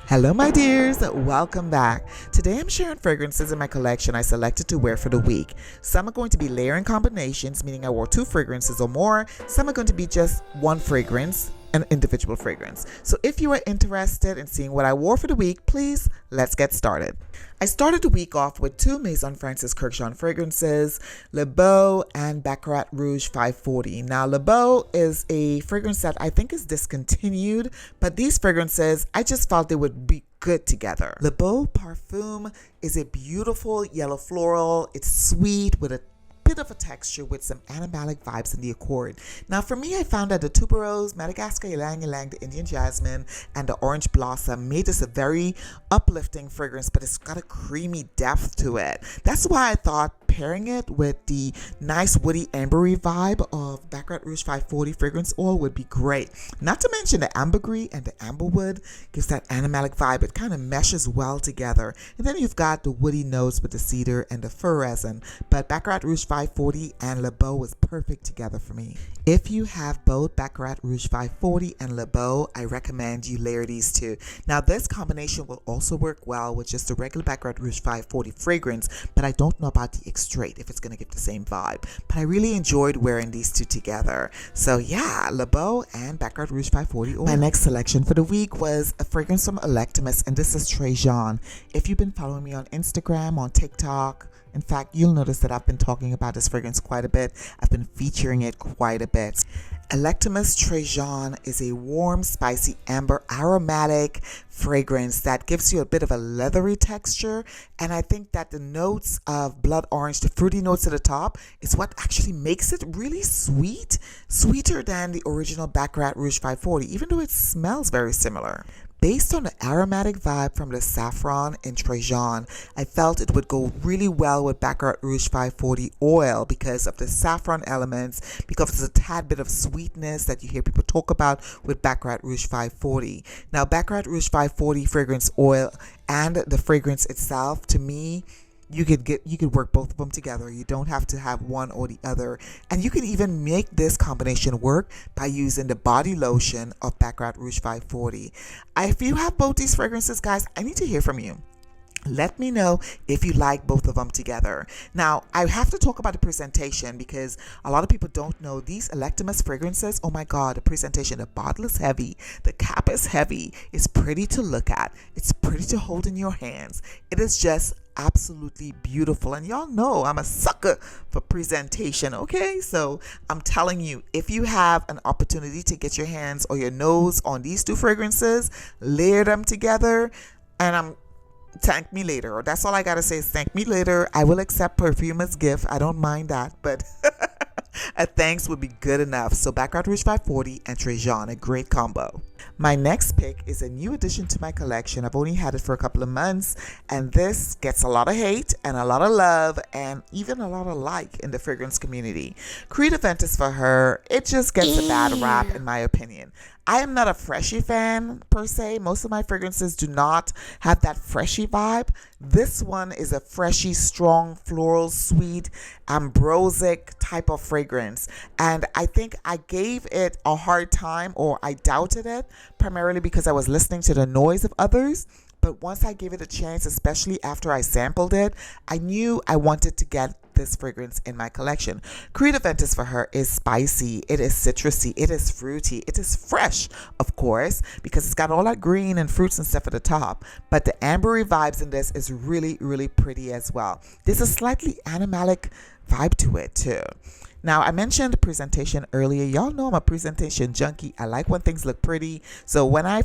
Hello my dears, welcome back. Today I'm sharing fragrances in my collection I selected to wear for the week. Some are going to be layering combinations, meaning I wore 2 fragrances or more. Some are going to be just one fragrance, an individual fragrance. So if you are interested in seeing what I wore for the week, please, let's get started. I started the week off with 2 Maison Francis Kurkdjian fragrances, Le Beau and Baccarat Rouge 540. Now Le Beau is a fragrance that I think is discontinued, but these fragrances, I just felt they would be good together. Le Beau Parfum is a beautiful yellow floral. It's sweet with a bit of a texture with some animalic vibes in the accord. Now for me, I found that the tuberose, Madagascar ylang ylang, the Indian jasmine, and the orange blossom made this a very uplifting fragrance, but it's got a creamy depth to it. That's why I thought pairing it with the nice woody ambery vibe of Baccarat Rouge 540 fragrance oil would be great. Not to mention the ambergris and the amberwood gives that animalic vibe. It kind of meshes well together. And then you've got the woody notes with the cedar and the fir resin. But Baccarat Rouge 540 and Le Beau was perfect together for me. If you have both Baccarat Rouge 540 and Le Beau, I recommend you layer these two. Now this combination will also work well with just the regular Baccarat Rouge 540 fragrance, but I don't know about the straight if it's going to give the same vibe. But I really enjoyed wearing these two together. So yeah, Le Beau and Baccarat Rouge 540 oil. My next selection for the week was a fragrance from Electimuss, and this is TRAJAN. If you've been following me on Instagram, on TikTok, in fact, you'll notice that I've been talking about this fragrance quite a bit. I've been featuring it quite a bit. Electimuss TRAJAN is a warm, spicy, amber, aromatic fragrance that gives you a bit of a leathery texture. And I think that the notes of blood orange, the fruity notes at the top, is what actually makes it really sweet. Sweeter than the original Baccarat Rouge 540, even though it smells very similar. Based on the aromatic vibe from the saffron in TRAJAN, I felt it would go really well with Baccarat Rouge 540 oil because of the saffron elements, because there's a tad bit of sweetness that you hear people talk about with Baccarat Rouge 540. Now, Baccarat Rouge 540 fragrance oil and the fragrance itself, to me, you could work both of them together. You don't have to have one or the other. And you can even make this combination work by using the body lotion of Baccarat Rouge 540. If you have both these fragrances, guys, I need to hear from you. Let me know if you like both of them together. Now, I have to talk about the presentation because a lot of people don't know these Electimuss fragrances. Oh my God, the presentation, the bottle is heavy. The cap is heavy. It's pretty to look at. It's pretty to hold in your hands. It is just absolutely beautiful, and y'all know I'm a sucker for presentation. Okay, so I'm telling you, if you have an opportunity to get your hands or your nose on these 2 fragrances, layer them together, and thank me later. Or that's all I gotta say is thank me later. I will accept perfume as gift. I don't mind that, but a thanks would be good enough. So Baccarat Rouge 540 and TRAJAN, a great combo. My next pick is a new addition to my collection. I've only had it for a couple of months, and this gets a lot of hate and a lot of love and even a lot of like in the fragrance community. Creed AVENTUS FOR HER, it just gets a bad rap in my opinion. I am not a freshy fan per se. Most of my fragrances do not have that freshy vibe. This one is a freshy, strong, floral, sweet, ambrosic type of fragrance. And I think I gave it a hard time, or I doubted it, primarily because I was listening to the noise of others. But once I gave it a chance, especially after I sampled it, I knew I wanted to get this fragrance in my collection. Creed AVENTUS FOR HER is spicy, it is citrusy, it is fruity, it is fresh, of course, because it's got all that green and fruits and stuff at the top. But the ambery vibes in this is really, really pretty as well. There's a slightly animalic vibe to it too. Now, I mentioned presentation earlier. Y'all know I'm a presentation junkie. I like when things look pretty. So when I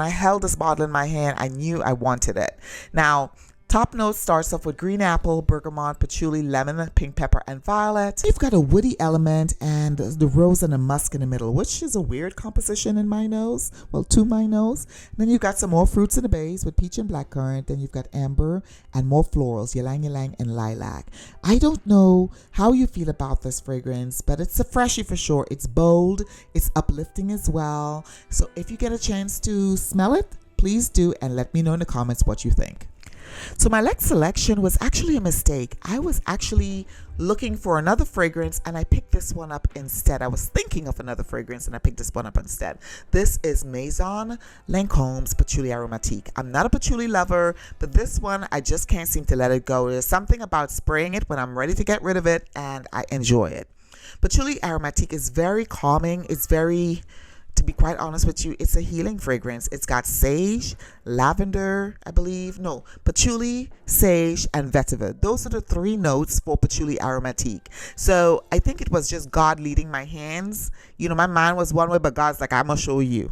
held this bottle in my hand, I knew I wanted it. Now, top note starts off with green apple, bergamot, patchouli, lemon, pink pepper, and violet. You've got a woody element and the rose and the musk in the middle, which is a weird composition in my nose. Well, to my nose. Then you've got some more fruits in the base with peach and blackcurrant. Then you've got amber and more florals, ylang ylang and lilac. I don't know how you feel about this fragrance, but it's a freshie for sure. It's bold. It's uplifting as well. So if you get a chance to smell it, please do, and let me know in the comments what you think. So my next selection was actually a mistake. I was actually looking for another fragrance and I picked this one up instead. I was thinking of another fragrance and I picked this one up instead. This is Maison Lancome's Patchouli Aromatique. I'm not a patchouli lover, but this one I just can't seem to let it go. There's something about spraying it when I'm ready to get rid of it and I enjoy it. Patchouli Aromatique is very calming. It's very, to be quite honest with you, it's a healing fragrance. It's got sage, lavender, I believe. No, patchouli, sage, and vetiver. Those are the three notes for Patchouli Aromatique. So I think it was just God leading my hands. You know, my mind was one way, but God's like, I'm going to show you.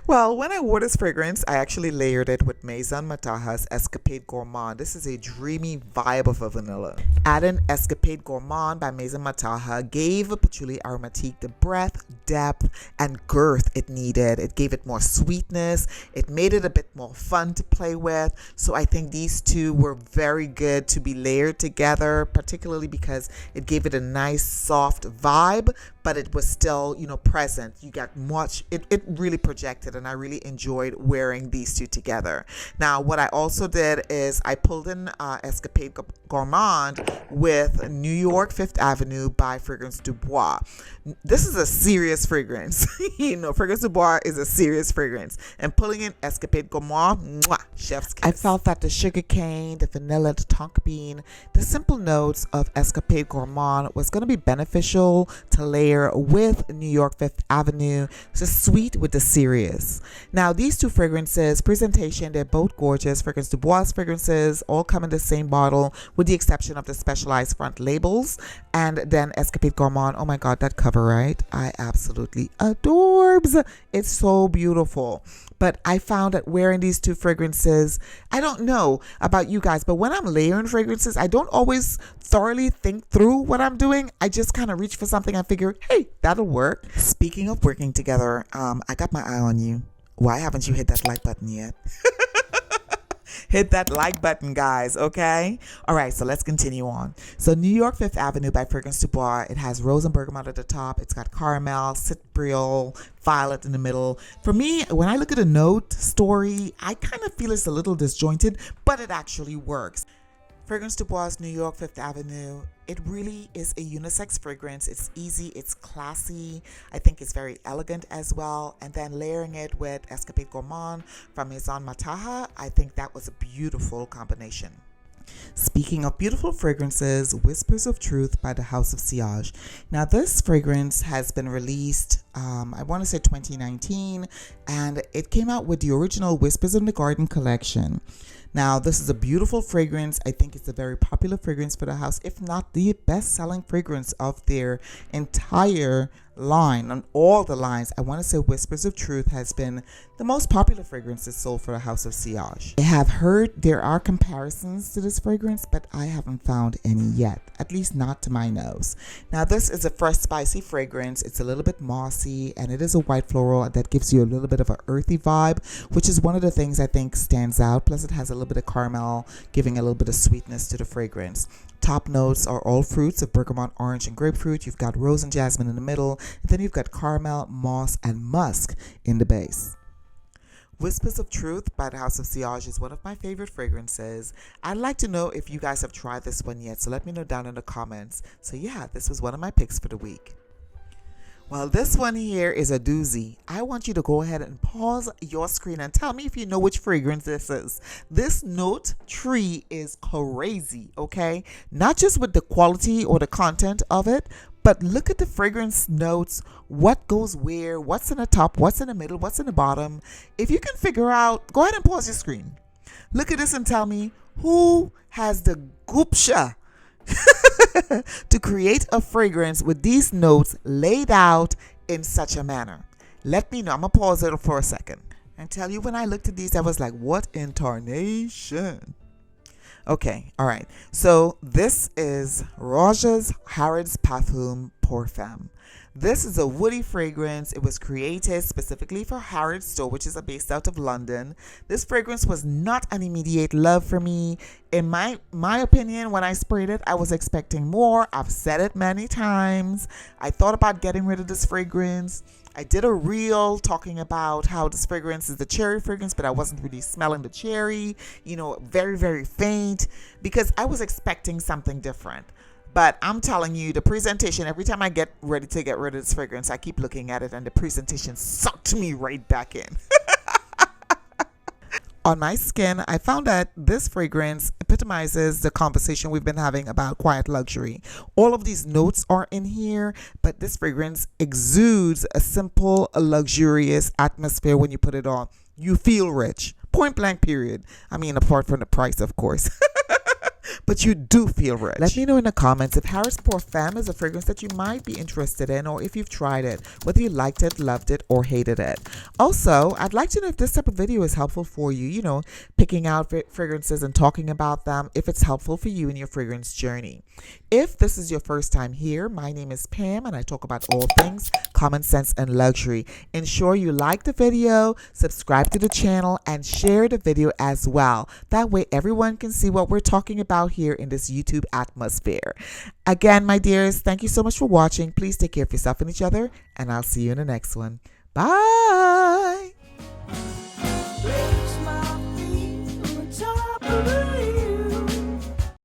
Well, when I wore this fragrance, I actually layered it with Maison Mataha's Escapade Gourmande. This is a dreamy vibe of a vanilla. Adding Escapade Gourmande by Maison Mataha gave Patchouli Aromatique the breadth, depth, and girth it needed. It gave it more sweetness. It made it a bit more fun to play with. So I think these two were very good to be layered together, particularly because it gave it a nice soft vibe, but it was still, you know, present. You got much, it really projected, and I really enjoyed wearing these two together. Now, what I also did is I pulled in Escapade Gourmande with New York 5th Avenue by Fragrance Dubois. This is a serious fragrance. You know, Fragrance Dubois is a serious fragrance. And pulling in Escapade Gourmande, mwah, chef's kiss. I felt that the sugar cane, the vanilla, the tonka bean, the simple notes of Escapade Gourmande was going to be beneficial to layer with New York 5th Avenue. So sweet with the serious. Now, these two fragrances, presentation, they're both gorgeous. Fragrance Dubois fragrances all come in the same bottle with the exception of the specialized front labels. And then Escapade Gourmande, oh my God, that cover, right? I absolutely adorbs. It's so beautiful. But I found that wearing these two fragrances, I don't know about you guys, but when I'm layering fragrances, I don't always thoroughly think through what I'm doing. I just kind of reach for something and figure, hey, that'll work. Speaking of working together, I got my eye on you. Why haven't you hit that like button yet? Hit that like button, guys, okay? All right, so let's continue on. So New York 5th Avenue by Fragrance Dubois. It has rose and bergamot at the top. It's got caramel, citriol, violet in the middle. For me, when I look at a note story, I kind of feel it's a little disjointed, but it actually works. Fragrance Dubois New York 5th Avenue, it really is a unisex fragrance. It's easy, it's classy. I think it's very elegant as well. And then layering it with Escapade Gourmande from Maison Mataha, I think that was a beautiful combination. Speaking of beautiful fragrances, Whispers of Truth by the House of Sillage. Now this fragrance has been released, I want to say 2019, and it came out with the original Whispers of the Garden collection. Now, this is a beautiful fragrance. I think it's a very popular fragrance for the house, if not the best-selling fragrance of their entire line. On all the lines, I want to say Whispers of Truth has been the most popular fragrances sold for the House of Sillage. I have heard there are comparisons to this fragrance, but I haven't found any yet, at least not to my nose. Now, this is a fresh, spicy fragrance. It's a little bit mossy, and it is a white floral that gives you a little bit of an earthy vibe, which is one of the things I think stands out. Plus, it has a little bit of caramel, giving a little bit of sweetness to the fragrance. Top notes are all fruits of bergamot, orange, and grapefruit. You've got rose and jasmine in the middle, and then you've got caramel, moss, and musk in the base. Whispers of Truth by the House of Sillage is one of my favorite fragrances. I'd like to know if you guys have tried this one yet, so let me know down in the comments. So yeah, this was one of my picks for the week. Well, this one here is a doozy. I want you to go ahead and pause your screen and tell me if you know which fragrance this is. This note tree is crazy, okay? Not just with the quality or the content of it, but look at the fragrance notes, what goes where, what's in the top, what's in the middle, what's in the bottom. If you can figure out, go ahead and pause your screen. Look at this and tell me who has the gupsha to create a fragrance with these notes laid out in such a manner. Let me know. I'm going to pause it for a second and tell you when I looked at these, I was like, what in tarnation? Okay, all right. So this is Roja's Harrods Parfum Pour Femme. This is a woody fragrance. It was created specifically for Harrods store, which is based out of London. This fragrance was not an immediate love for me. In my opinion, when I sprayed it, I was expecting more. I've said it many times. I thought about getting rid of this fragrance. I did a reel talking about how this fragrance is the cherry fragrance, but I wasn't really smelling the cherry, you know, very, very faint, because I was expecting something different. But I'm telling you, the presentation, every time I get ready to get rid of this fragrance, I keep looking at it and the presentation sucked me right back in. On my skin, I found that this fragrance epitomizes the conversation we've been having about quiet luxury. All of these notes are in here, but this fragrance exudes a simple, luxurious atmosphere when you put it on. You feel rich. Point blank, period. I mean, apart from the price, of course. But you do feel rich. Let me know in the comments if Harrods Pour Femme is a fragrance that you might be interested in, or if you've tried it, whether you liked it, loved it, or hated it. Also, I'd like to know if this type of video is helpful for you, you know, picking out fragrances and talking about them, if it's helpful for you in your fragrance journey. If this is your first time here, my name is Pam and I talk about all things common sense and luxury. Ensure you like the video, subscribe to the channel, and share the video as well. That way everyone can see what we're talking about here in this YouTube atmosphere. Again, my dears, thank you so much for watching. Please take care of yourself and each other, and I'll see you in the next one. Bye!